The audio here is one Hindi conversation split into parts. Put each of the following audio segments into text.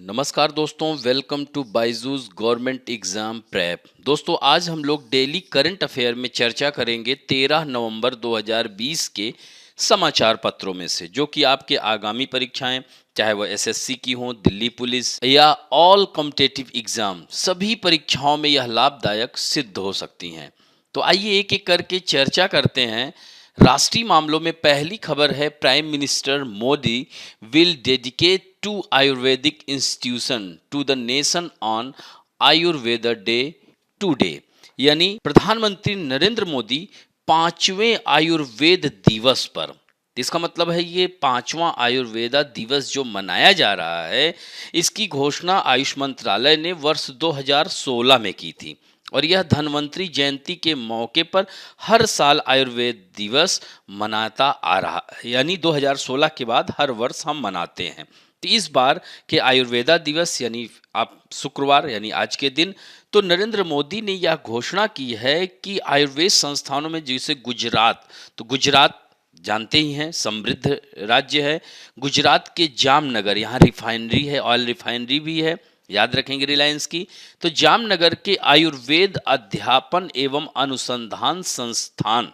नमस्कार दोस्तों, welcome to Byju's government exam prep. दोस्तों, आज हम लोग डेली करंट अफेयर में चर्चा करेंगे 13 नवंबर 2020 के समाचार पत्रों में से, जो कि आपके आगामी परीक्षाएं, चाहे वो एसएससी की हो, दिल्ली पुलिस या ऑल कॉम्पिटिटिव एग्जाम, सभी परीक्षाओं में यह लाभदायक सिद्ध हो सकती हैं। तो आइए एक एक करके चर्चा करते हैं। राष्ट्रीय मामलों में पहली खबर है, prime minister Modi will dedicate to Ayurvedic institution to the nation on Ayurveda day today. यानी प्रधानमंत्री नरेंद्र मोदी 5वें आयुर्वेद दिवस पर, इसका मतलब है ये 5वां आयुर्वेदा दिवस जो मनाया जा रहा है, इसकी घोषणा आयुष मंत्रालय ने वर्ष 2016 में की थी और यह धन्वंतरी जयंती के मौके पर हर साल आयुर्वेद दिवस मनाता आ रहा है। यानी 2016 के बाद हर वर्ष हम मनाते हैं। तो इस बार के आयुर्वेदा दिवस यानी आप शुक्रवार यानी आज के दिन, तो नरेंद्र मोदी ने यह घोषणा की है कि आयुर्वेद संस्थानों में, जैसे गुजरात, तो गुजरात जानते ही हैं समृद्ध राज्य है। गुजरात के जामनगर, यहाँ रिफाइनरी है, ऑयल रिफाइनरी भी है, याद रखेंगे रिलायंस की। तो जामनगर के आयुर्वेद अध्यापन एवं अनुसंधान संस्थान,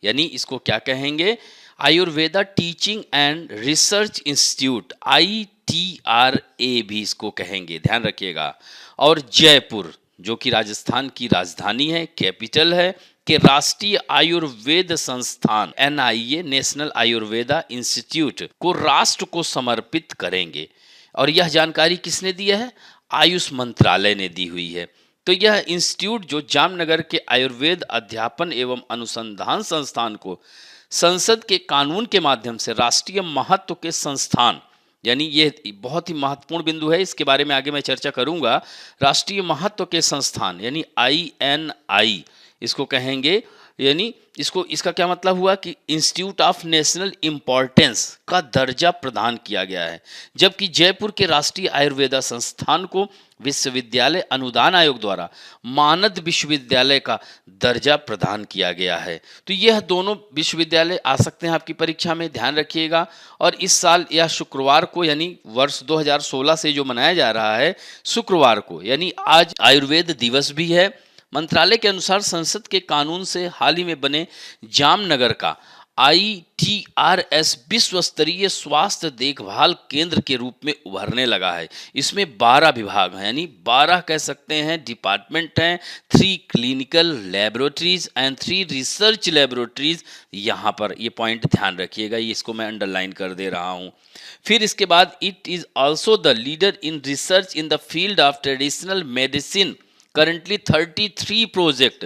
यानी इसको क्या कहेंगे, Ayurveda teaching and research institute, ITRA भी इसको कहेंगे, ध्यान रखिएगा। और जयपुर, जो कि राजस्थान की राजधानी है, कैपिटल है, के राष्ट्रीय आयुर्वेद संस्थान NIA, नेशनल आयुर्वेदा इंस्टीट्यूट को राष्ट्र को समर्पित करेंगे। और यह जानकारी किसने दी है? आयुष मंत्रालय ने दी हुई है। तो यह इंस्टीट्यूट जो जामनगर के आयुर्वेद अध्यापन एवं अनुसंधान संस्थान को संसद के कानून के माध्यम से राष्ट्रीय महत्व के संस्थान, यानी ये बहुत ही महत्वपूर्ण बिंदु है, इसके बारे में आगे मैं चर्चा करूंगा। राष्ट्रीय महत्व के संस्थान यानी INI इसको कहेंगे। यानी इसका क्या मतलब हुआ कि इंस्टीट्यूट ऑफ नेशनल इंपॉर्टेंस का दर्जा प्रदान किया गया है, जबकि जयपुर के राष्ट्रीय आयुर्वेदा संस्थान को विश्वविद्यालय अनुदान आयोग द्वारा मानद विश्वविद्यालय का दर्जा प्रदान किया गया है। तो यह दोनों विश्वविद्यालय आ सकते हैं आपकी परीक्षा में, ध्यान रखिएगा। और इस साल यह शुक्रवार को, यानी वर्ष 2016 से जो मनाया जा रहा है, शुक्रवार को, यानी आज आयुर्वेद दिवस भी है। मंत्रालय के अनुसार संसद के कानून से हाल ही में बने जामनगर का ITRS विश्व स्तरीय स्वास्थ्य देखभाल केंद्र के रूप में उभरने लगा है। इसमें 12 विभाग हैं, यानी 12 कह सकते हैं डिपार्टमेंट हैं, 3 clinical laboratories and 3 research laboratories. यहाँ पर ये पॉइंट ध्यान रखिएगा, ये इसको मैं अंडरलाइन कर दे रहा हूँ। फिर इसके बाद it is also the leader in research in the field of traditional medicine. Currently 33 project,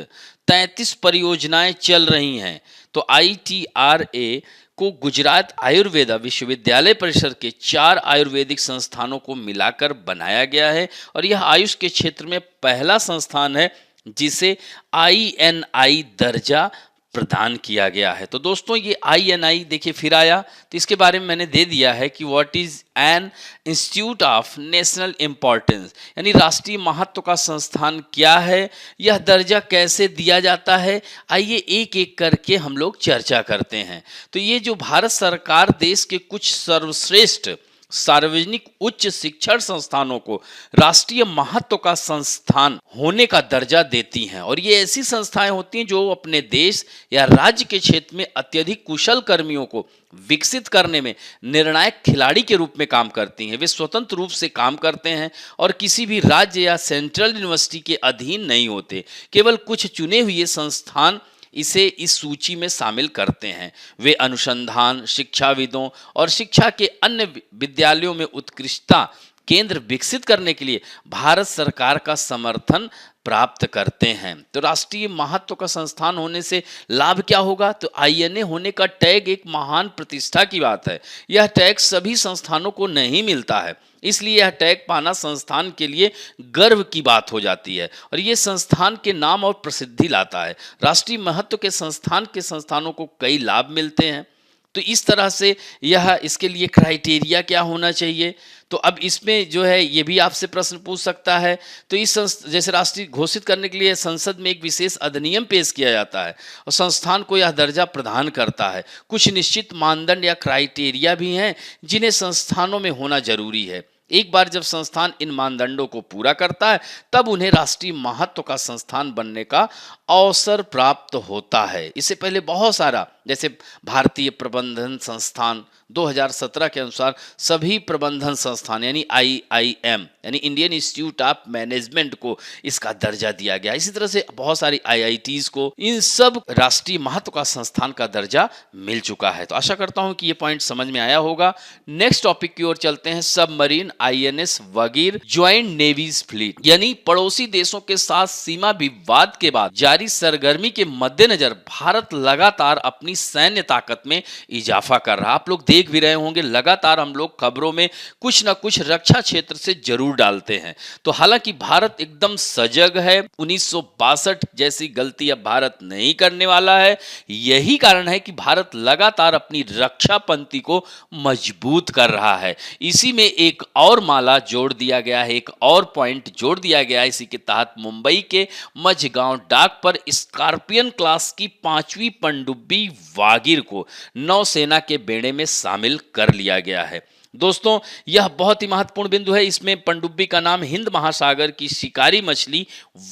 33 परियोजनाएं चल रही हैं। तो ITRA को गुजरात आयुर्वेदा विश्वविद्यालय परिसर के 4 आयुर्वेदिक संस्थानों को मिलाकर बनाया गया है और यह आयुष के क्षेत्र में पहला संस्थान है जिसे INI दर्जा प्रदान किया गया है। तो दोस्तों, ये INI देखिए फिर आया, तो इसके बारे में मैंने दे दिया है कि what is an institute of national importance, यानी राष्ट्रीय महत्व का संस्थान क्या है, यह दर्जा कैसे दिया जाता है। आइए एक एक करके हम लोग चर्चा करते हैं। तो ये जो भारत सरकार देश के कुछ सर्वश्रेष्ठ सार्वजनिक उच्च शिक्षण संस्थानों को राष्ट्रीय महत्व का संस्थान होने का दर्जा देती हैं, और ये ऐसी संस्थाएं होती हैं जो अपने देश या राज्य के क्षेत्र में अत्यधिक कुशल कर्मियों को विकसित करने में निर्णायक खिलाड़ी के रूप में काम करती हैं। वे स्वतंत्र रूप से काम करते हैं और किसी भी राज्य या सेंट्रल यूनिवर्सिटी के अधीन नहीं होते। केवल कुछ चुने हुए संस्थान इसे इस सूची में शामिल करते हैं। वे अनुसंधान, शिक्षाविदों और शिक्षा के अन्य विद्यालयों में उत्कृष्टता केंद्र विकसित करने के लिए भारत सरकार का समर्थन प्राप्त करते हैं। तो राष्ट्रीय महत्व का संस्थान होने से लाभ क्या होगा? तो INA होने का टैग एक महान प्रतिष्ठा की बात है। यह टैग सभी संस्थानों को नहीं मिलता है, इसलिए यह टैग पाना संस्थान के लिए गर्व की बात हो जाती है और ये संस्थान के नाम और प्रसिद्धि लाता है। राष्ट्रीय महत्व के संस्थान के संस्थानों को कई लाभ मिलते हैं। तो इस तरह से यह, इसके लिए क्राइटेरिया क्या होना चाहिए? तो अब इसमें जो है ये भी आपसे प्रश्न पूछ सकता है। तो इस जैसे राष्ट्रीय घोषित करने के लिए संसद में एक विशेष अधिनियम पेश किया जाता है और संस्थान को यह दर्जा प्रदान करता है। कुछ निश्चित मानदंड या क्राइटेरिया भी हैं जिन्हें संस्थानों में होना जरूरी है। एक बार जब संस्थान इन मानदंडों को पूरा करता है तब उन्हें राष्ट्रीय महत्व का संस्थान बनने का अवसर प्राप्त होता है। इससे पहले बहुत सारा, जैसे भारतीय प्रबंधन संस्थान 2017 के अनुसार सभी प्रबंधन संस्थान यानी आईआईएम यानी इंडियन इंस्टीट्यूट ऑफ मैनेजमेंट को इसका दर्जा दिया गया। इसी तरह से बहुत सारी आईआईटीज को इन सब राष्ट्रीय महत्व का संस्थान का दर्जा मिल चुका है। तो आशा करता हूं कि ये पॉइंट समझ में आया होगा। नेक्स्ट टॉपिक की ओर चलते हैं। Submarine INS Vagir joins navy's fleet यानी पड़ोसी देशों के साथ सीमा विवाद के बाद जारी सरगर्मी के मद्देनजर भारत लगातार अपनी सैन्य ताकत में इजाफा कर रहा। आप लोग देख भी रहे होंगे, लगातार हम लोग खबरों में कुछ ना कुछ रक्षा क्षेत्र से जरूर डालते हैं। तो हालांकि भारत एकदम सजग है, 1962 जैसी गलती अब भारत नहीं करने वाला है। यही कारण है कि भारत लगातार अपनी रक्षा पंक्ति को मजबूत कर रहा है। इसी में एक और माला जोड़ दिया गया है, एक और पॉइंट जोड़ दिया गया है। इसी के तहत मुंबई के मझगांव डाक पर स्कॉर्पियन क्लास की 5वीं पनडुब्बी वागीर को नौसेना के बेड़े में शामिल कर लिया गया है। दोस्तों, यह बहुत ही महत्वपूर्ण बिंदु है। इसमें पनडुब्बी का नाम हिंद महासागर की शिकारी मछली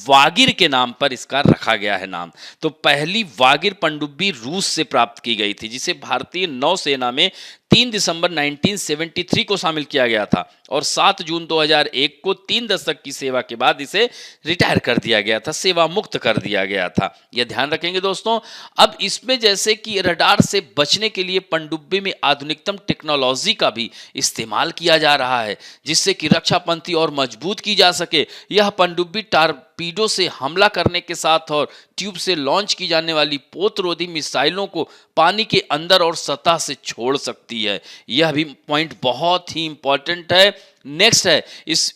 वागीर के नाम पर इसका रखा गया है नाम। तो पहली वागीर पनडुब्बी रूस से प्राप्त की गई थी, जिसे भारतीय नौसेना में 3 दिसंबर 1973 को शामिल किया गया था और 7 जून 2001 को 3 दशक की सेवा के बाद इसे रिटायर कर दिया गया था, सेवा मुक्त कर दिया गया था। यह ध्यान रखेंगे दोस्तों। अब इसमें जैसे कि रडार से बचने के लिए पनडुब्बी में आधुनिकतम टेक्नोलॉजी का भी इस्तेमाल किया जा रहा है, जिससे कि रक्षा पंक्ति और मजबूत की जा सके। यह पनडुब्बी टारपीडो से हमला करने के साथ और ट्यूब से लॉन्च की जाने वाली पोतरोधी मिसाइलों को पानी के अंदर और सतह से छोड़ सकती है। यह भी पॉइंट बहुत ही इंपॉर्टेंट है। नेक्स्ट है,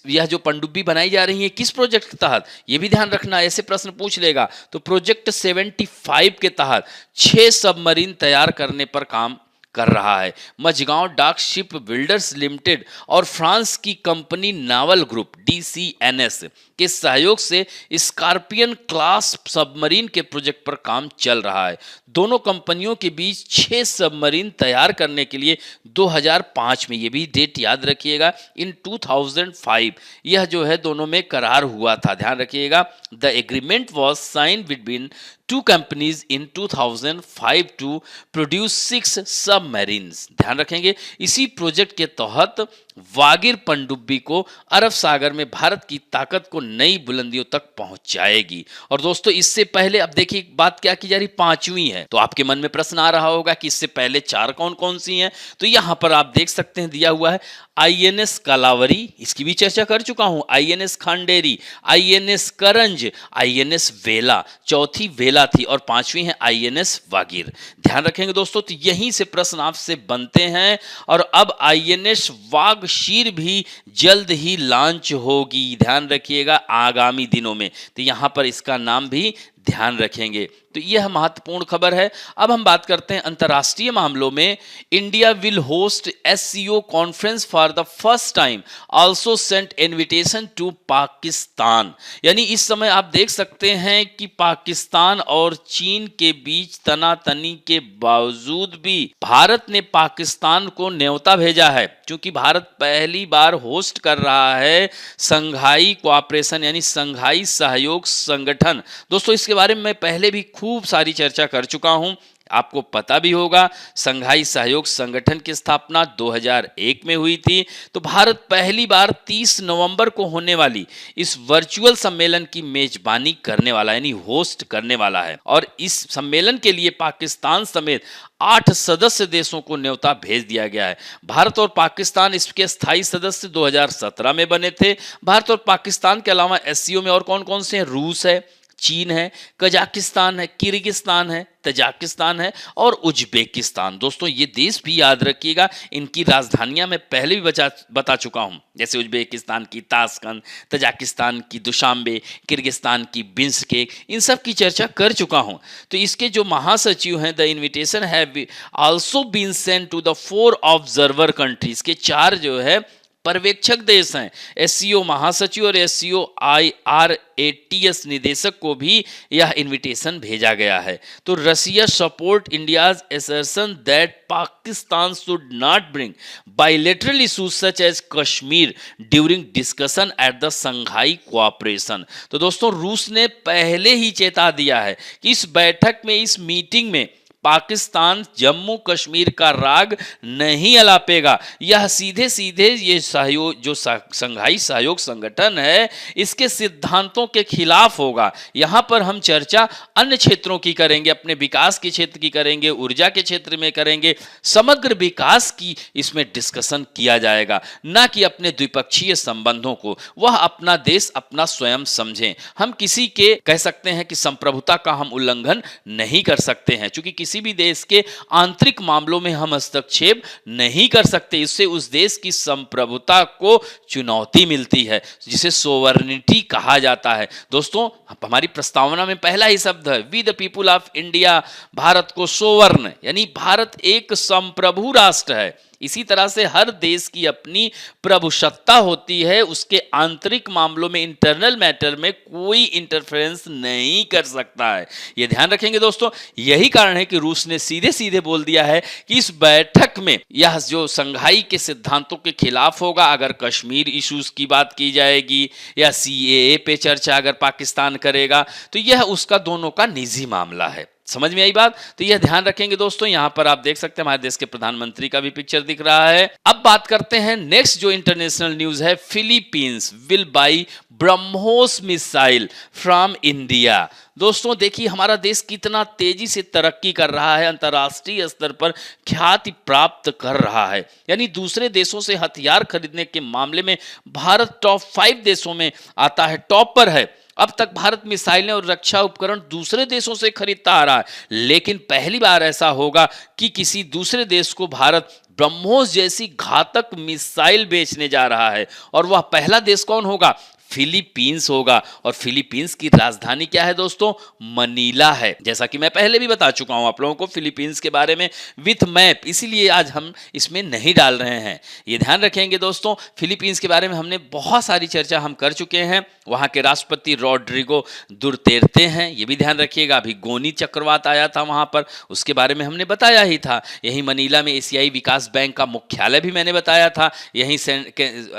यह जो पनडुब्बी बनाई जा रही है किस प्रोजेक्ट के तहत, यह भी ध्यान रखना, ऐसे प्रश्न पूछ लेगा। तो प्रोजेक्ट 75 के तहत 6 सबमरीन तैयार करने पर काम कर रहा है। मझगांव डाक शिप बिल्डर्स लिमिटेड और फ्रांस की कंपनी नावल ग्रुप DCNS के सहयोग से स्कॉर्पियन क्लास सबमरीन के प्रोजेक्ट पर काम चल रहा है। दोनों कंपनियों के बीच 6 सबमरीन तैयार करने के लिए 2005 में, ये भी डेट याद रखिएगा, इन 2005 यह जो है दोनों में करार हुआ था। ध्यान रखिएगा, the agreement was sign between two companies in 2005 to produce 6 submarines। ध्यान रखेंगे, इसी प्रोजेक्ट के तहत वागीर पनडुब्बी को अरब सागर में भारत की ताकत को नई बुलंदियों तक पहुंचाएगी। और दोस्तों, इससे पहले अब देखिए बात क्या की जा रही, 5वीं है। तो आपके मन में प्रश्न आ रहा होगा कि इससे पहले 4 कौन कौन सी हैं। तो यहां पर आप देख सकते हैं, दिया हुआ है INS कलावरी, इसकी भी चर्चा कर चुका हूं, INS खांडेरी, INS करंज, INS वेला, चौथी वेला थी और 5वीं है INS वागीर। ध्यान रखेंगे दोस्तों, तो यहीं से प्रश्न आपसे बनते हैं। और अब INS वागशीर भी जल्द ही लॉन्च होगी, ध्यान रखिएगा, आगामी दिनों में। तो यहां पर इसका नाम भी ध्यान रखेंगे। तो यह महत्वपूर्ण खबर है। अब हम बात करते हैं अंतर्राष्ट्रीय मामलों में। India will host SCO conference for the first time, also sent invitation to Pakistan. यानी इस समय आप देख सकते हैं कि पाकिस्तान और चीन के बीच तनातनी के बावजूद भी भारत ने पाकिस्तान को न्योता भेजा है, क्योंकि भारत पहली बार होस्ट कर रहा है संघाई कोऑपरेशन यानी संघाई सहयोग संगठन। दोस्तों, इसके बारे में मैं पहले भी खूब सारी चर्चा कर चुका हूं, आपको पता भी होगा। संघाई सहयोग संगठन की स्थापना 2001 में हुई थी। तो भारत पहली बार 30 नवंबर को होने वाली इस वर्चुअल सम्मेलन की मेजबानी करने वाला यानी होस्ट करने वाला है। और इस सम्मेलन के लिए पाकिस्तान समेत 8 सदस्य देशों को न्योता भेज दिया गया है। भारत और पाकिस्तान इसके स्थायी सदस्य 2017 में बने थे। भारत और पाकिस्तान के अलावा SCO में और कौन कौन से हैं, रूस है, चीन है, कजाकिस्तान है, किर्गिस्तान है, तजाकिस्तान है और उज्बेकिस्तान। दोस्तों, ये देश भी याद रखिएगा, इनकी राजधानियां मैं पहले भी बता चुका हूं, जैसे उज्बेकिस्तान की ताशकंद, तजाकिस्तान की दुशांबे, किर्गिस्तान की बिश्केक, इन सब की चर्चा कर चुका हूं। तो इसके जो महासचिव हैं, the invitation have also been sent to the 4 observer countries के 4 जो है पर्यवेक्षक देश हैं। एससीओ महासचिव और एससीओ IRATS निदेशक को भी यह इनविटेशन भेजा गया है। तो Russia support India's assertion that Pakistan should not bring bilateral issues such as Kashmir during discussion at the Shanghai Cooperation। तो दोस्तों रूस ने पहले ही चेता दिया है कि इस बैठक में, इस मीटिंग में पाकिस्तान जम्मू कश्मीर का राग नहीं अलापेगा। यह सीधे सीधे ये सहयोग, जो संघाई सहयोग संगठन है, इसके सिद्धांतों के खिलाफ होगा। यहाँ पर हम चर्चा अन्य क्षेत्रों की करेंगे, अपने विकास के क्षेत्र की करेंगे, ऊर्जा के क्षेत्र में करेंगे, समग्र विकास की इसमें डिस्कशन किया जाएगा, ना कि अपने द्विपक्षीय संबंधों को। वह अपना देश अपना स्वयं समझें। हम किसी के कह सकते हैं कि संप्रभुता का हम उल्लंघन नहीं कर सकते हैं, क्योंकि किसी भी देश के आंतरिक मामलों में हम हस्तक्षेप नहीं कर सकते। इससे उस देश की संप्रभुता को चुनौती मिलती है, जिसे सोवरेनिटी कहा जाता है। दोस्तों हमारी प्रस्तावना में पहला ही शब्द है, we the people of India, Bharat को सोवर्ण, यानी भारत एक संप्रभु राष्ट्र है। इसी तरह से हर देश की अपनी प्रभुसत्ता होती है, उसके आंतरिक मामलों में, इंटरनल मैटर में कोई इंटरफेरेंस नहीं कर सकता है। यह ध्यान रखेंगे दोस्तों। यही कारण है कि रूस ने सीधे सीधे बोल दिया है कि इस बैठक में यह जो संघाई के सिद्धांतों के खिलाफ होगा। अगर कश्मीर इश्यूज की बात की जाएगी या CAA पे चर्चा अगर पाकिस्तान करेगा, तो यह उसका दोनों का निजी मामला है। समझ में आई बात? तो यह ध्यान रखेंगे दोस्तों। यहां पर आप देख सकते हैं हमारे देश के प्रधानमंत्री का भी पिक्चर दिख रहा है। अब बात करते हैं नेक्स्ट जो इंटरनेशनल न्यूज है, Philippines will by BrahMos missile from India. दोस्तों देखिए हमारा देश कितना तेजी से तरक्की कर रहा है, अंतर्राष्ट्रीय स्तर पर ख्याति प्राप्त कर रहा है। यानी दूसरे देशों से हथियार खरीदने के मामले में भारत टॉप 5 देशों में आता है, टॉप पर है। अब तक भारत मिसाइलें और रक्षा उपकरण दूसरे देशों से खरीदता आ रहा है, लेकिन पहली बार ऐसा होगा कि किसी दूसरे देश को भारत ब्रह्मोस जैसी घातक मिसाइल बेचने जा रहा है। और वह पहला देश कौन होगा? फिलीपींस होगा। और फिलीपींस की राजधानी क्या है दोस्तों? मनीला है। जैसा कि मैं पहले भी बता चुका हूं आप लोगों को फिलीपींस के बारे में विथ मैप, इसीलिए आज हम इसमें नहीं डाल रहे हैं। ये ध्यान रखेंगे दोस्तों। फिलीपींस के बारे में हमने बहुत सारी चर्चा हम कर चुके हैं। वहां के राष्ट्रपति रोड्रिगो दुर्तेर्ते हैं, ये भी ध्यान रखिएगा। अभी गोनी चक्रवात आया था वहां पर, उसके बारे में हमने बताया ही था। यही मनीला में एशियाई विकास बैंक का मुख्यालय भी मैंने बताया था। यहीं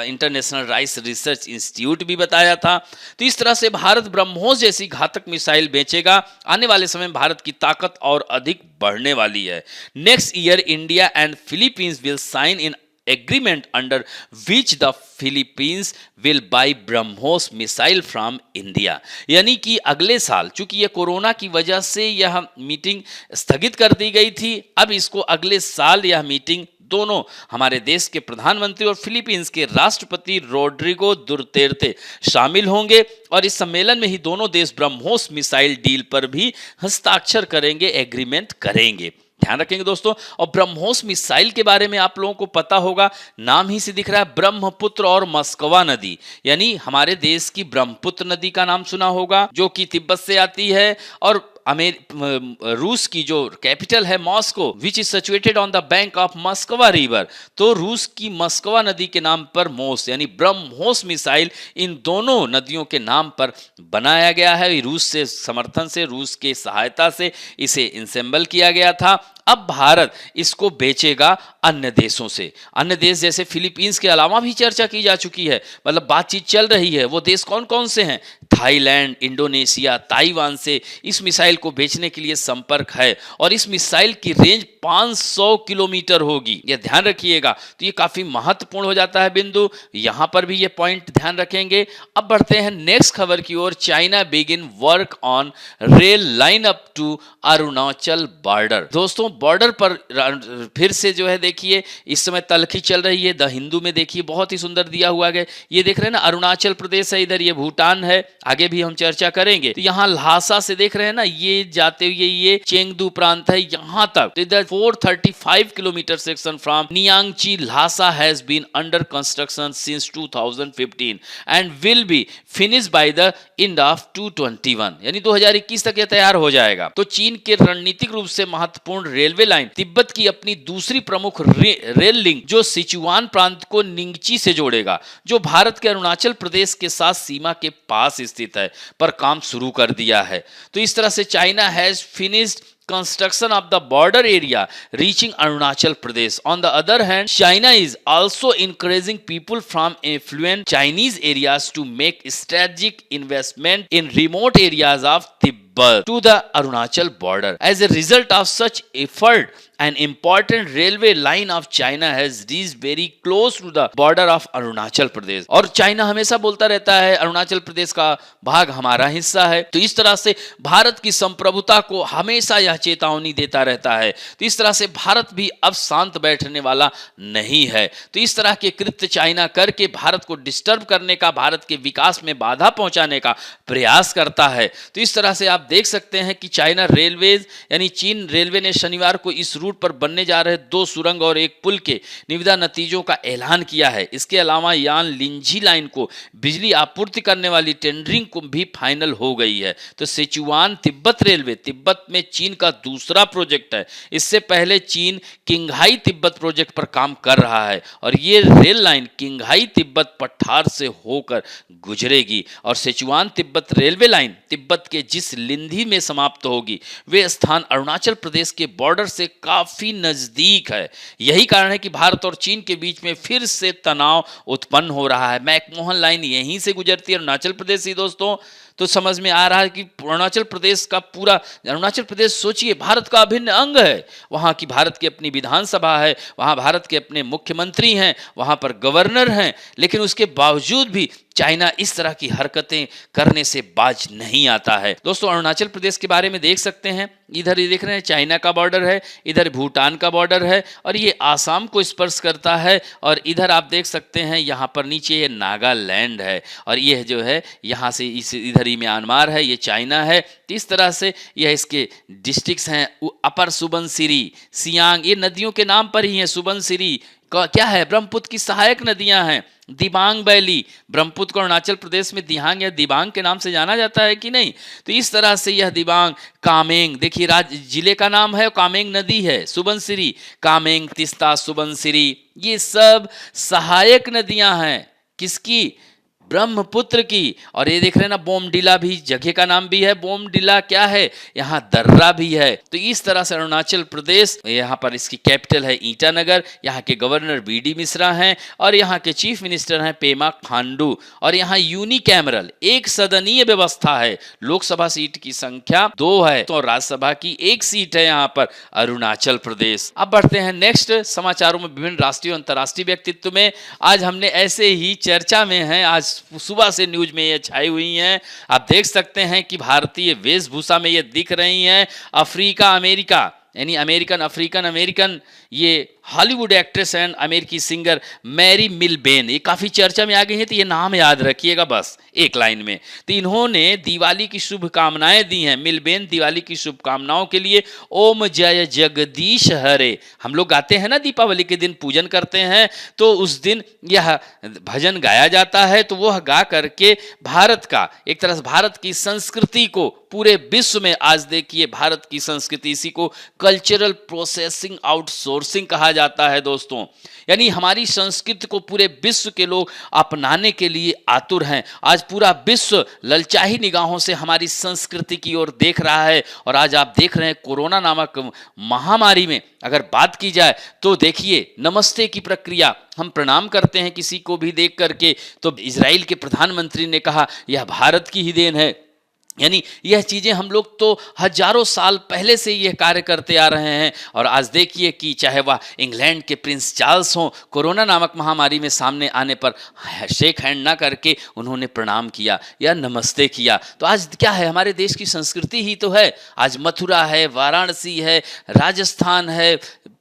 इंटरनेशनल राइस रिसर्च इंस्टीट्यूट भी बताया था। तो इस तरह से भारत ब्रह्मोस जैसी घातक मिसाइल बेचेगा। आने वाले समय में भारत की ताकत और अधिक बढ़ने वाली है। Next year India and Philippines will sign in agreement under which the Philippines will buy BrahMos missile from India। यानी कि अगले साल, चूंकि ये कोरोना की वजह से यह मीटिंग स्थगित कर दी गई थी, अब इसको अगले साल यह मीटिंग दोनों हमारे देश के प्रधानमंत्री और फिलीपींस के राष्ट्रपति रोड्रिगो दुर्तेर्ते शामिल होंगे। और इस सम्मेलन में ही दोनों देश ब्रह्मोस मिसाइल डील पर भी हस्ताक्षर करेंगे, एग्रीमेंट करेंगे। ध्यान रखेंगे दोस्तों। और ब्रह्मोस मिसाइल के बारे में आप लोगों को पता होगा, नाम ही से दिख रहा है, ब्रह्मपुत्र और मस्कवा नदी। यानी हमारे देश की ब्रह्मपुत्र नदी का नाम सुना होगा, जो कि तिब्बत से आती है। और रूस की जो कैपिटल है Moscow, which is situated on the bank of Moskva river. तो रूस की मस्कवा नदी के नाम पर मोस यानी ब्रह्मोस मिसाइल इन दोनों नदियों के नाम पर बनाया गया है। रूस से समर्थन से, रूस के सहायता से इसे इंसेंबल किया गया था। अब भारत इसको बेचेगा अन्य देशों से। अन्य देश जैसे फिलीपींस के अलावा भी चर्चा की जा चुकी है, मतलब बातचीत चल रही है। वो देश कौन कौन से हैं? थाईलैंड, इंडोनेशिया, ताइवान से इस मिसाइल को बेचने के लिए संपर्क है। और इस मिसाइल की रेंज 500 किलोमीटर होगी, यह ध्यान रखिएगा। तो ये काफी महत्वपूर्ण हो जाता है बिंदु, यहां पर भी ये पॉइंट ध्यान रखेंगे। अब बढ़ते हैं नेक्स्ट खबर की ओर। China begin work on rail line up to Arunachal border. दोस्तों बॉर्डर पर फिर से जो है देखिए इस समय तलखी चल रही है। द हिंदू में देखिए बहुत ही सुंदर दिया हुआ है, ये देख रहे हैं ना, अरुणाचल प्रदेश है, इधर ये भूटान है, आगे भी हम चर्चा करेंगे। तो यहाँ ल्हासा से देख रहे हैं ना, ये जाते हुए ये चेंगदू प्रांत है यहाँ तक। तो इधर 435 kilometre section from Nyingchi Lhasa has been under construction since 2015 and will be finish by the end of 2021, यानी 2021 तक यह तैयार हो जाएगा। तो चीन के रणनीतिक रूप से महत्वपूर्ण रेलवे लाइन तिब्बत की अपनी दूसरी प्रमुख रेल लिंक जो सिचुआन प्रांत को निंगची से जोड़ेगा, जो भारत के अरुणाचल प्रदेश के साथ सीमा के पास स्थित है, पर काम शुरू कर दिया है। तो इस तरह से China has finished construction of the border area reaching Arunachal Pradesh. On the other hand, China is also encouraging people from affluent Chinese areas to make strategic investment in remote areas of Tibet to the Arunachal border. As a result of such effort, an important railway line of China has reached very close to the border of Arunachal Pradesh. और चाइना हमेशा बोलता रहता है अरुणाचल प्रदेश का भाग हमारा हिस्सा है। तो इस तरह से भारत की संप्रभुता को हमेशा यह चेतावनी देता रहता है। तो इस तरह से भारत भी अब शांत बैठने वाला नहीं है। तो इस तरह के कृत्य चाइना करके भारत को डिस्टर्ब करने का, भारत के विकास में बाधा पहुंचाने का प्रयास करता है। तो इस तरह से आप देख सकते हैं कि चाइना रेलवेज यानी चीन रेलवे ने शनिवार को इस रूट पर बनने जा रहे 2 सुरंग और 1 पुल के निविदा नतीजों का ऐलान किया है। इसके अलावा यान लिंजी लाइन को बिजली आपूर्ति करने वाली टेंडरिंग को भी फाइनल हो गई है। तो सिचुआन तिब्बत रेलवे तिब्बत में चीन का दूसरा प्रोजेक्ट है। इससे पहले चीन किंगहाई तिब्बत प्रोजेक्ट पर काम कर रहा है और ये रेल लाइन किंगहाई तिब्बत पठार से होकर गुजरेगी और Sichuan Tibet railway line Tibet के जिस लिंधी में समाप्त होगी वे स्थान अरुणाचल प्रदेश के बॉर्डर से काफी नजदीक है। यही कारण है कि भारत और चीन के बीच में फिर से तनाव उत्पन्न हो रहा है। मैकमोहन लाइन यहीं से गुजरती है अरुणाचल प्रदेश से दोस्तों। तो समझ में आ रहा है कि अरुणाचल प्रदेश का पूरा अरुणाचल प्रदेश सोचिए भारत का अभिन्न अंग है। वहाँ की भारत की अपनी विधानसभा है, वहाँ भारत के अपने मुख्यमंत्री हैं, वहाँ पर गवर्नर हैं, लेकिन उसके बावजूद भी चाइना इस तरह की हरकतें करने से बाज नहीं आता है। दोस्तों अरुणाचल प्रदेश के बारे में देख सकते हैं, इधर ये देख रहे हैं चाइना का बॉर्डर है, इधर भूटान का बॉर्डर है और ये आसाम को स्पर्श करता है और इधर आप देख सकते हैं यहाँ पर नीचे ये नागालैंड है और ये जो है यहाँ से इस इधर ही म्यांमार है, ये चाइना है। तो इस तरह से यह इसके डिस्ट्रिक्ट्स हैं। अपर सुबनसिरी, सियांग, ये नदियों के नाम पर ही है। सुबनसिरी क्या है? ब्रह्मपुत्र की सहायक नदियां हैं। दिबांग वैली, ब्रह्मपुत्र को अरुणाचल प्रदेश में दिहांग या दिबांग के नाम से जाना जाता है कि नहीं? तो इस तरह से यह दिबांग, कामेंग, देखिए राज्य जिले का नाम है, कामेंग नदी है, सुबनसिरी, कामेंग, तिस्ता, सुबनसिरी, ये सब सहायक नदियां हैं किसकी? ब्रह्मपुत्र की। और ये देख रहे हैं ना बोमडिला भी जगह का नाम भी है। बोमडिला क्या है? यहाँ दर्रा भी है। तो इस तरह से अरुणाचल प्रदेश, यहाँ पर इसकी कैपिटल है ईटानगर, यहाँ के गवर्नर बीडी मिश्रा हैं और यहाँ के चीफ मिनिस्टर हैं पेमा खांडू और यहाँ यूनिकैमरल एक सदनीय व्यवस्था है। लोकसभा सीट की संख्या 2 है तो राज्यसभा की 1 सीट है यहाँ पर अरुणाचल प्रदेश। अब बढ़ते हैं नेक्स्ट समाचारों में। विभिन्न राष्ट्रीय और अंतर्राष्ट्रीय व्यक्तित्व में आज हमने ऐसे ही चर्चा में है, आज सुबह से न्यूज में ये छाई हुई हैं। आप देख सकते हैं कि भारतीय वेशभूषा में ये दिख रही हैं। अफ्रीका अमेरिका यानी अमेरिकन अफ्रीकन अमेरिकन ये हॉलीवुड एक्ट्रेस एंड अमेरिकी सिंगर मैरी मिलबेन, ये काफ़ी चर्चा में आ गई है। तो ये नाम याद रखिएगा बस एक लाइन में। तो इन्होंने दिवाली की शुभकामनाएं दी हैं। मिलबेन दिवाली की शुभकामनाओं के लिए ओम जय जगदीश हरे, हम लोग गाते हैं ना दीपावली के दिन पूजन करते हैं, तो उस दिन यह भजन गाया जाता है। तो वह गा करके भारत का एक तरह से भारत की संस्कृति को पूरे विश्व में, आज देखिए भारत की संस्कृति, इसी को कल्चरल प्रोसेसिंग आउटसोर्सिंग कहा जाता है दोस्तों। यानी हमारी संस्कृति को पूरे विश्व के लोग अपनाने के लिए आतुर हैं। आज पूरा विश्व ललचाही निगाहों से हमारी संस्कृति की ओर देख रहा है। और आज आप देख रहे हैं कोरोना नामक महामारी में अगर बात की जाए तो देखिए नमस्ते की प्रक्रिया, हम प्रणाम करते हैं किसी को भी देख करके। तो इजराइल के प्रधानमंत्री ने कहा यह भारत की ही देन है। यानी यह चीज़ें हम लोग तो हजारों साल पहले से यह कार्य करते आ रहे हैं। और आज देखिए कि चाहे वह इंग्लैंड के प्रिंस चार्ल्स हों, कोरोना नामक महामारी में सामने आने पर शेक हैंड ना करके उन्होंने प्रणाम किया या नमस्ते किया। तो आज क्या है, हमारे देश की संस्कृति ही तो है। आज मथुरा है, वाराणसी है, राजस्थान है,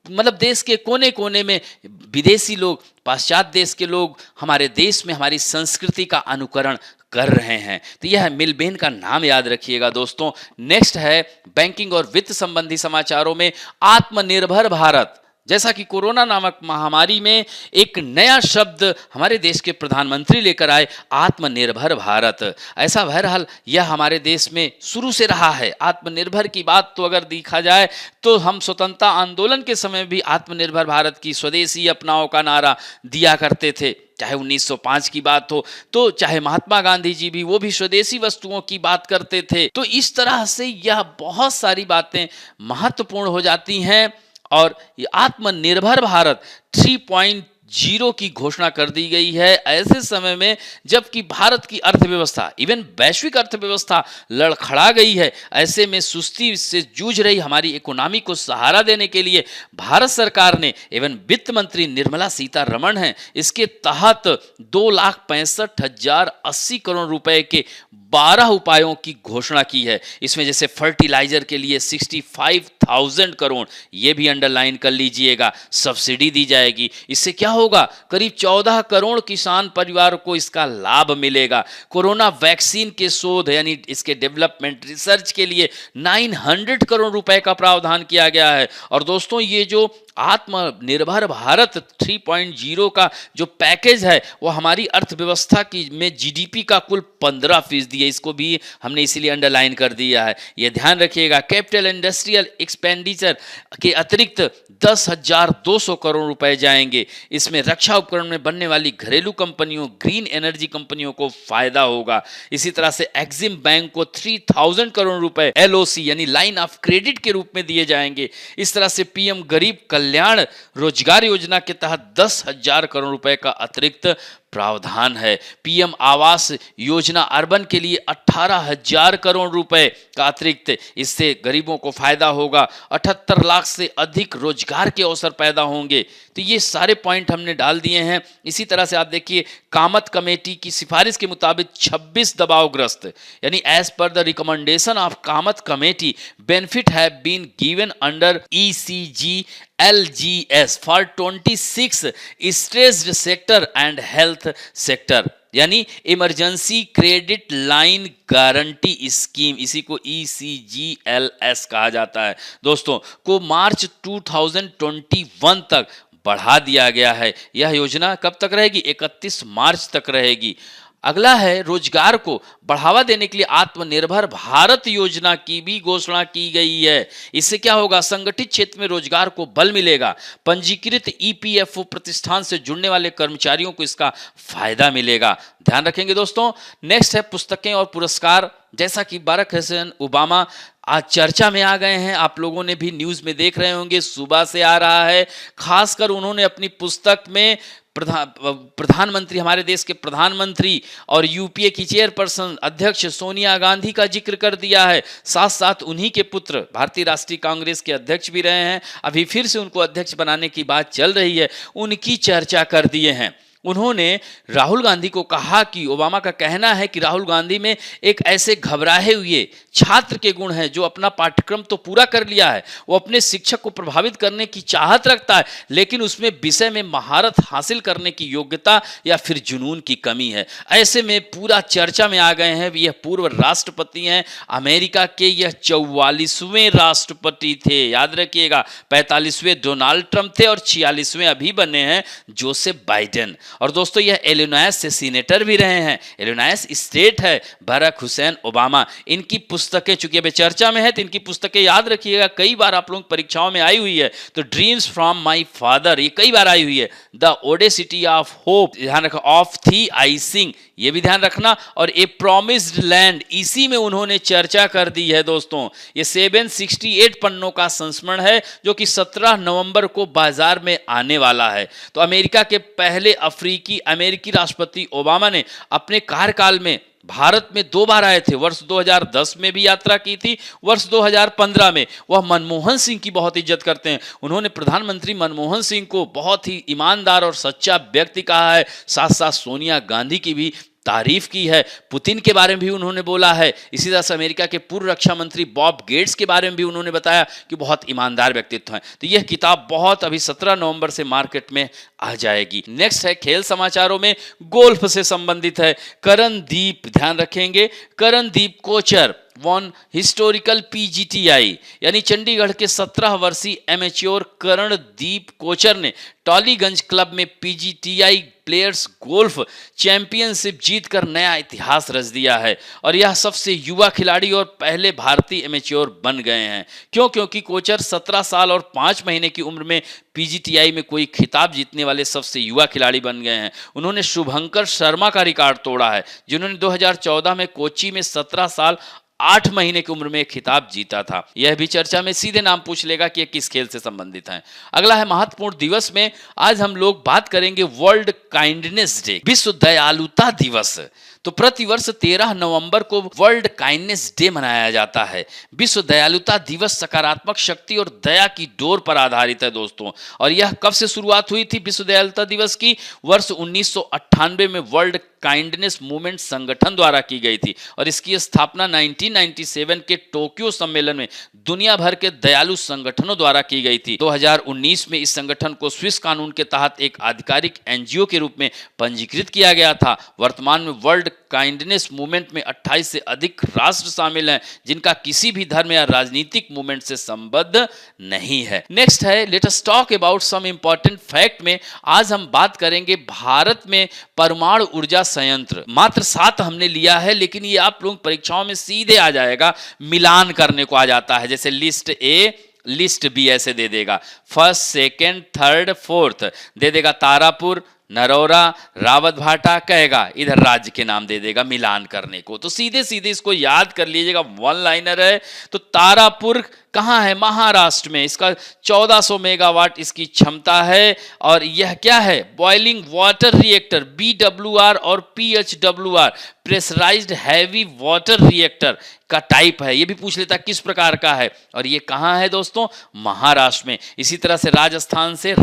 मतलब देश के कोने कोने में विदेशी लोग, पाश्चात्य देश के लोग हमारे देश में हमारी संस्कृति का अनुकरण कर रहे हैं। तो यह मिलबेन का नाम याद रखिएगा दोस्तों। नेक्स्ट है बैंकिंग और वित्त संबंधी समाचारों में आत्मनिर्भर भारत। जैसा कि कोरोना नामक महामारी में एक नया शब्द हमारे देश के प्रधानमंत्री लेकर आए, आत्मनिर्भर भारत। ऐसा बहरहाल यह हमारे देश में शुरू से रहा है। आत्मनिर्भर की बात तो अगर देखा जाए तो हम स्वतंत्रता आंदोलन के समय भी आत्मनिर्भर भारत की, स्वदेशी अपनाओ का नारा दिया करते थे। चाहे 1905 की बात हो तो चाहे महात्मा गांधी जी भी, वो भी स्वदेशी वस्तुओं की बात करते थे। तो इस तरह से यह बहुत सारी बातें महत्वपूर्ण हो जाती हैं और ये आत्मनिर्भर भारत 3.0 की घोषणा कर दी गई है ऐसे समय में जबकि भारत की अर्थव्यवस्था, इवन वैश्विक अर्थव्यवस्था लड़खड़ा गई है। ऐसे में सुस्ती से जूझ रही हमारी इकोनॉमी को सहारा देने के लिए भारत सरकार ने, एवं वित्त मंत्री निर्मला सीतारमण हैं, इसके तहत 2,65,080 करोड़ रुपए के 12 उपायों की घोषणा की है। इसमें जैसे फर्टिलाइजर के लिए 65,000 करोड़, ये भी अंडरलाइन कर लीजिएगा, सब्सिडी दी जाएगी। इससे क्या होगा, करीब 14 करोड़ किसान परिवार को इसका लाभ मिलेगा। कोरोना वैक्सीन के शोध यानी इसके डेवलपमेंट, रिसर्च के लिए 900 करोड़ रुपए का प्रावधान किया गया है। और दोस्तों ये जो आत्मनिर्भर भारत 3.0 का जो पैकेज है वो हमारी अर्थव्यवस्था की में जीडीपी का कुल 15% है। इसको भी हमने इसीलिए अंडरलाइन कर दिया है, ये ध्यान रखिएगा। कैपिटल इंडस्ट्रियल एक्सपेंडिचर के अतिरिक्त 10,200 करोड़ रुपए जाएंगे। इसमें रक्षा उपकरण में बनने वाली घरेलू कंपनियों, ग्रीन एनर्जी कंपनियों को फायदा होगा। इसी तरह से एक्सिम बैंक को 3,000 करोड़ रुपए एलओसी यानी लाइन ऑफ क्रेडिट के रूप में दिए जाएंगे। इस तरह से पीएम गरीब कल्याण रोजगार योजना के तहत 10,000 करोड़ रुपए का अतिरिक्त प्रावधान है। पीएम आवास योजना अर्बन के लिए 18,000 करोड़ रुपए का अतिरिक्त, इससे गरीबों को फायदा होगा। 78 लाख से अधिक रोजगार के अवसर पैदा होंगे। तो ये सारे पॉइंट हमने डाल दिए हैं। इसी तरह से आप देखिए, कामत कमेटी की सिफारिश के मुताबिक 26 दबावग्रस्त यानी as per the recommendation of Kamath committee benefit have been given under ECG LGS for 26 stressed sector and health sector यानी emergency credit line guarantee scheme, इसी को ECGLS कहा जाता है दोस्तों, को मार्च 2021 तक बढ़ा दिया गया है। यह योजना कब तक रहेगी? 31 मार्च तक रहेगी। अगला है, रोजगार को बढ़ावा देने के लिए आत्मनिर्भर भारत योजना की भी घोषणा की गई है। इससे क्या होगा, संगठित क्षेत्र में रोजगार को बल मिलेगा। पंजीकृत EPFO प्रतिष्ठान से जुड़ने वाले कर्मचारियों को इसका फायदा मिलेगा। ध्यान रखेंगे दोस्तों। नेक्स्ट है पुस्तकें और पुरस्कार। जैसा कि बराक हुसैन ओबामा आज चर्चा में आ गए हैं, आप लोगों ने भी न्यूज में देख रहे होंगे, सुबह से आ रहा है। खासकर उन्होंने अपनी पुस्तक में प्रधानमंत्री, हमारे देश के प्रधानमंत्री और यूपीए की चेयरपर्सन अध्यक्ष सोनिया गांधी का जिक्र कर दिया है। साथ साथ उन्हीं के पुत्र भारतीय राष्ट्रीय कांग्रेस के अध्यक्ष भी रहे हैं, अभी फिर से उनको अध्यक्ष बनाने की बात चल रही है, उनकी चर्चा कर दिए हैं। उन्होंने राहुल गांधी को कहा कि ओबामा का कहना है कि राहुल गांधी में एक ऐसे घबराए हुए छात्र के गुण हैं जो अपना पाठ्यक्रम तो पूरा कर लिया है, वो अपने शिक्षक को प्रभावित करने की चाहत रखता है, लेकिन उसमें विषय में महारत हासिल करने की योग्यता या फिर जुनून की कमी है। ऐसे में पूरा चर्चा में आ गए हैं। यह पूर्व राष्ट्रपति हैं अमेरिका के, यह 44वें राष्ट्रपति थे, याद रखिएगा। 45वें डोनाल्ड ट्रंप थे और 46वें अभी बने हैं जोसेफ बाइडेन। और दोस्तों यह इलिनॉयस से सीनेटर भी रहे हैं, इलिनॉयस स्टेट है बराक हुसैन ओबामा। इनकी पुस्तकें चूंकि अभी चर्चा में है तो इनकी पुस्तकें याद रखिएगा, कई बार आप लोग परीक्षाओं में आई हुई है। तो ड्रीम्स फ्रॉम माय फादर ये कई बार आई हुई है। द ओडेसिटी ऑफ होप, ध्यान रखना, ऑफ थी आइसिंग, ये भी ध्यान रखना। और ए प्रॉमिस्ड लैंड, इसी में उन्होंने चर्चा कर दी है दोस्तों। ये 768 पन्नों का संस्मरण है जो कि 17 नवंबर को बाजार में आने वाला है। तो अमेरिका के पहले अफ्रीकी अमेरिकी राष्ट्रपति ओबामा ने अपने कार्यकाल में भारत में 2 बार आए थे। वर्ष 2010 में भी यात्रा की थी, वर्ष 2015 में। वह मनमोहन सिंह की बहुत इज्जत करते हैं। उन्होंने प्रधानमंत्री मनमोहन सिंह को बहुत ही ईमानदार और सच्चा व्यक्ति कहा है। साथ साथ सोनिया गांधी की भी तारीफ की है। पुतिन के बारे में भी उन्होंने बोला है। इसी तरह से अमेरिका के पूर्व रक्षा मंत्री बॉब गेट्स के बारे में भी उन्होंने बताया कि बहुत ईमानदार व्यक्तित्व हैं। तो यह किताब बहुत अभी 17 नवंबर से मार्केट में आ जाएगी। नेक्स्ट है खेल समाचारों में, गोल्फ से संबंधित है। करणदीप, ध्यान रखेंगे, Karandeep Kochar won historical PGTI, यानी चंडीगढ़ के 17 वर्षीय एमेच्योर करणदीप कोचर ने टॉलीगंज क्लब में पीजीटीआई प्लेयर्स गोल्फ चैंपियनशिप जीतकर नया इतिहास रच दिया है और यह सबसे युवा खिलाड़ी और पहले भारतीय एमेच्योर बन गए हैं। क्यों? क्योंकि कोचर 17 साल और 5 महीने की उम्र में पीजीटीआई में कोई खिताब जीतने वाले सबसे युवा खिलाड़ी बन गए हैं। उन्होंने शुभंकर शर्मा का रिकॉर्ड तोड़ा है, जिन्होंने 2014 में कोच्चि में 17 साल 8 महीने की उम्र में एक खिताब जीता था। यह भी चर्चा में सीधे नाम पूछ लेगा कि यह किस खेल से संबंधित है। अगला है महत्वपूर्ण दिवस में, आज हम लोग बात करेंगे वर्ल्ड काइंडनेस डे, विश्व दयालुता दिवस। तो प्रतिवर्ष 13 नवंबर को वर्ल्ड काइंडनेस डे मनाया जाता है। विश्व दयालुता दिवस सकारात्मक शक्ति और दया की डोर पर आधारित है दोस्तों। और यह कब से शुरुआत हुई थी विश्व दयालुता दिवस की? वर्ष 1998 में वर्ल्ड काइंडनेस मूवमेंट संगठन द्वारा की गई थी और इसकी स्थापना 1997 के टोक्यो सम्मेलन में दुनिया भर के दयालु संगठनों द्वारा की गई थी। 2019 में इस संगठन को स्विस कानून के तहत एक आधिकारिक एनजीओ के रूप में पंजीकृत किया गया था। वर्तमान में वर्ल्ड काइंडनेस मूवमेंट में 28 से अधिक राष्ट्र शामिल हैं, जिनका किसी भी धर्म या राजनीतिक मूवमेंट से संबद्ध नहीं है। नेक्स्ट है let us talk about some important fact में, आज हम बात करेंगे भारत में परमाणु ऊर्जा संयंत्र मात्र 7 हमने लिया है, लेकिन ये आप लोग परीक्षाओं में सीधे आ जाएगा, मिलान करने को आ जाता है। जैसे लिस्ट ए लिस्ट बी ऐसे दे देगा, फर्स्ट सेकंड थर्ड फोर्थ दे देगा, तारापुर, नरौरा, रावत भाटा कहेगा, इधर राज्य के नाम दे देगा मिलान करने को। तो सीधे सीधे इसको याद कर लीजिएगा, वन लाइनर है। तो तारापुर कहाँ है? महाराष्ट्र में। इसका 1400 मेगावाट इसकी क्षमता है और यह क्या है? बॉइलिंग वाटर रिएक्टर, BWR और PHWR, pressurised heavy water reactor का टाइप है। ये भी पूछ लेता किस प्रकार का है, और ये कहाँ है दोस्तों? महाराष्ट्र में। इसी तरह से राजस्थान से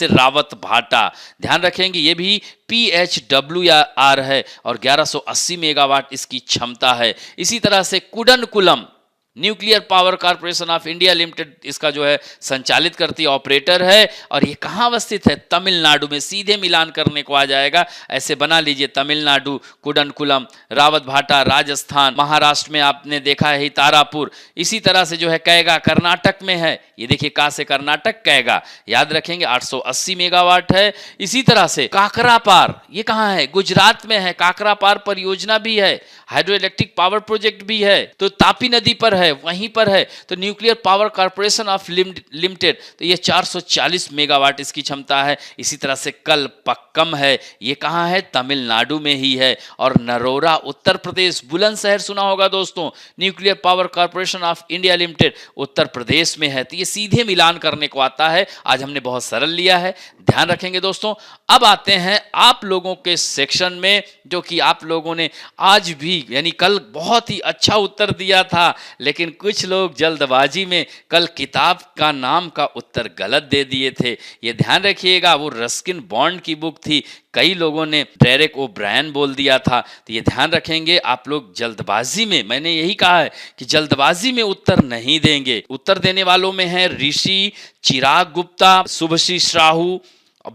रावत भाटा, ध्यान रखेंगे ये भी PHWR है और 1180 मेगावाट इसकी क्षमता है। इसी तरह से Kudankulam nuclear power corporation of India limited इसका जो है संचालित करती ऑपरेटर है और ये कहाँ अवस्थित है? तमिलनाडु में। सीधे मिलान करने को आ जाएगा, ऐसे बना लीजिए, तमिलनाडु, कुडनकुलम, रावत भाटा राजस्थान, महाराष्ट्र में आपने देखा है ही तारापुर। इसी तरह से जो है कैगा कर्नाटक में है, ये देखिए का से कर्नाटक कैगा, याद रखेंगे 880 मेगावाट है। इसी तरह से काकरापार, ये कहाँ है? गुजरात में है। काकरापार परियोजना भी है, हाइड्रो इलेक्ट्रिक पावर प्रोजेक्ट भी है, तो तापी नदी पर है, वहीं पर है। तो nuclear power corporation of limited, तो ये 440 मेगावाट इसकी क्षमता है। इसी तरह से कलपक्कम है, ये कहाँ है? तमिलनाडु में ही है। और नरोरा उत्तर प्रदेश, बुलंदशहर सुना होगा दोस्तों, nuclear power corporation of India limited Uttar Pradesh में है। तो ये सीधे मिलान करने को आता है। आज हमने बहुत सरल लिया है, ध्यान रखेंगे दोस्तों। अब आते हैं आप लोगों के सेक्शन में, जो कि आप लोगों ने आज भी यानी कल बहुत ही अच्छा उत्तर दिया था, लेकिन कुछ लोग जल्दबाजी में कल किताब का नाम का उत्तर गलत दे दिए थे। ये ध्यान रखिएगा, वो रस्किन बॉन्ड की बुक थी, कई लोगों ने डेरेक ओब्रायन बोल दिया था। तो ये ध्यान रखेंगे आप लोग जल्दबाजी में, मैंने यही कहा है कि जल्दबाजी में उत्तर नहीं देंगे। उत्तर देने वालों में है ऋषि, चिराग गुप्ता, शुभश्री साहू,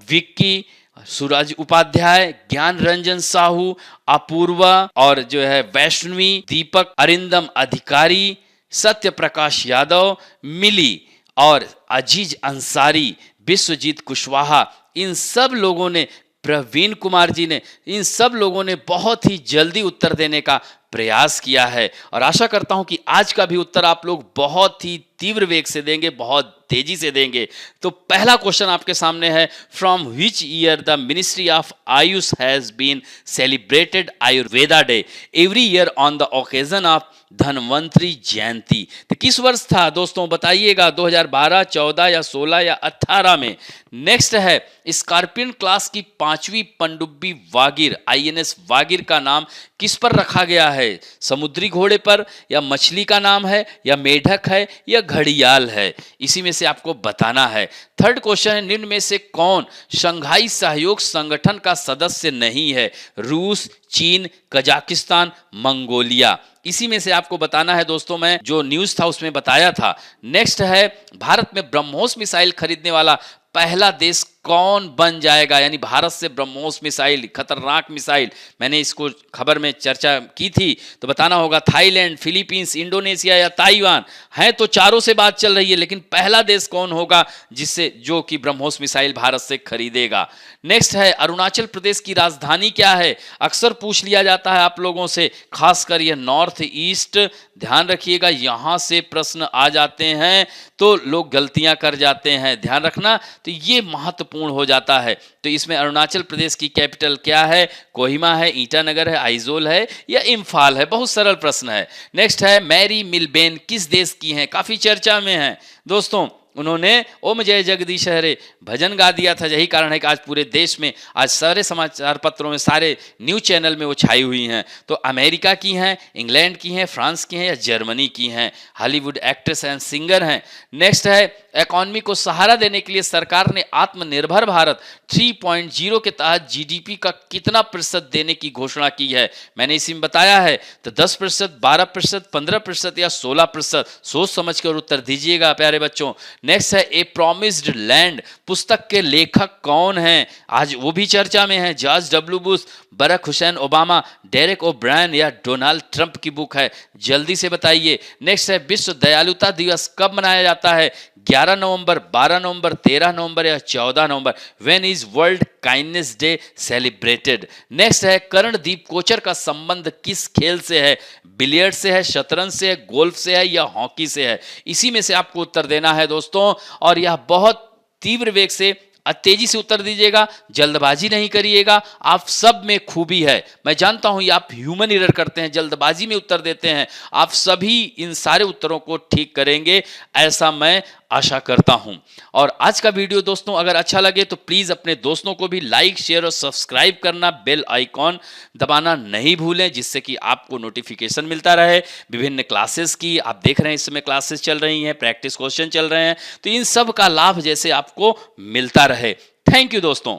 विक्की, सूरज उपाध्याय, ज्ञान रंजन साहू, अपूर्वा और जो है वैष्णवी, दीपक, अरिंदम अधिकारी, सत्य प्रकाश यादव, मिली और अजीज अंसारी, विश्वजीत कुशवाहा, इन सब लोगों ने, प्रवीण कुमार जी ने, इन सब लोगों ने बहुत ही जल्दी उत्तर देने का प्रयास किया है और आशा करता हूं कि आज का भी उत्तर आप लोग बहुत ही तीव्र वेग से देंगे, बहुत तेजी से देंगे। तो पहला क्वेश्चन आपके सामने है, from which year the ministry of AYUSH has been celebrated Ayurveda day every year on the occasion of Dhanvantari Jayanti? तो किस वर्ष था दोस्तों बताइएगा, 2012, 14 या 16 या 18 में? नेक्स्ट है, स्कॉर्पियन क्लास की 5वीं पनडुब्बी वागिर INS वागिर का नाम किस पर रखा गया है? समुद्री घोड़े पर, या मछली का नाम है, या मेढक है, या घड़ियाल है? इसी में से आपको बताना है। थर्ड क्वेश्चन है, निम्न में से कौन शंघाई सहयोग संगठन का सदस्य नहीं है? रूस, चीन, कजाकिस्तान, मंगोलिया। इसी में से आपको बताना है दोस्तों, मैं जो न्यूज था उसमें बताया था। नेक्स्ट है, भारत में ब्रह्मोस मिसाइल खरीदने वाला पहला देश कौन बन जाएगा? यानी भारत से ब्रह्मोस मिसाइल, खतरनाक मिसाइल, मैंने इसको खबर में चर्चा की थी, तो बताना होगा थाईलैंड, फिलीपींस, इंडोनेशिया या ताइवान। है तो चारों से बात चल रही है, लेकिन पहला देश कौन होगा जिससे जो कि ब्रह्मोस मिसाइल भारत से खरीदेगा? नेक्स्ट है, अरुणाचल प्रदेश की राजधानी क्या है? अक्सर पूछ लिया जाता है आप लोगों से, खासकर ये नॉर्थ ईस्ट, ध्यान रखिएगा यहां से प्रश्न आ जाते हैं तो लोग गलतियां कर जाते हैं, ध्यान रखना, तो ये महत्वपूर्ण हो जाता है। तो इसमें अरुणाचल प्रदेश की कैपिटल क्या है? कोहिमा है, ईटानगर है, आइजोल है, या इम्फाल है? बहुत सरल प्रश्न है। नेक्स्ट है, मैरी मिलबेन किस देश की हैं? काफी चर्चा में है दोस्तों। उन्होंने ओम जय जगदीश हरे भजन गा दिया था, यही कारण है कि आज पूरे देश में, आज सारे समाचार पत्रों में, सारे न्यूज चैनल में वो छाई हुई हैं। तो अमेरिका की हैं, इंग्लैंड की हैं, फ्रांस की हैं, या जर्मनी की हैं? हॉलीवुड एक्ट्रेस एंड सिंगर हैं। नेक्स्ट है, इकॉनमी को सहारा देने के लिए सरकार ने आत्मनिर्भर भारत 3.0 के तहत जीडीपी का कितना प्रतिशत देने की घोषणा की है? मैंने इसी में बताया है, तो 10%, 12%, 15% या 16%? सोच समझ कर उत्तर दीजिएगा प्यारे बच्चों। नेक्स्ट है, ए प्रॉमिस्ड लैंड पुस्तक के लेखक कौन हैं? आज वो भी चर्चा में है। George W Bush, Barack Hussein Obama, Derek O'Brien, या डोनाल्ड ट्रंप की बुक है? जल्दी से बताइए। नेक्स्ट है, विश्व दयालुता दिवस कब मनाया जाता है? 11 नवंबर, 12 नवंबर, 13 नवंबर या 14 नवंबर? When is world kindness day celebrated? Next है, कर्णदीप कोचर का संबंध किस खेल से है? बिलियर्ड से है, शतरंज से है, गोल्फ से है, या हॉकी से है? इसी में से आपको उत्तर देना है दोस्तों, और यह बहुत तीव्र वेग से, तेजी से उत्तर दीजिएगा, जल्दबाजी नहीं करिएगा। आप सब में खूबी है, मैं जानता हूं ये आप ह्यूमन एरर करते हैं, जल्दबाजी में उत्तर देते हैं। आप सभी इन सारे उत्तरों को ठीक करेंगे, ऐसा मैं आशा करता हूं। और आज का वीडियो दोस्तों अगर अच्छा लगे तो प्लीज अपने दोस्तों को भी लाइक, शेयर और सब्सक्राइब करना, बेल आइकॉन दबाना नहीं भूलें, जिससे कि आपको नोटिफिकेशन मिलता रहे विभिन्न क्लासेस की। आप देख रहे हैं इस समय क्लासेस चल रही हैं, प्रैक्टिस क्वेश्चन चल रहे हैं, तो इन सब का लाभ जैसे आपको मिलता रहे। थैंक यू दोस्तों।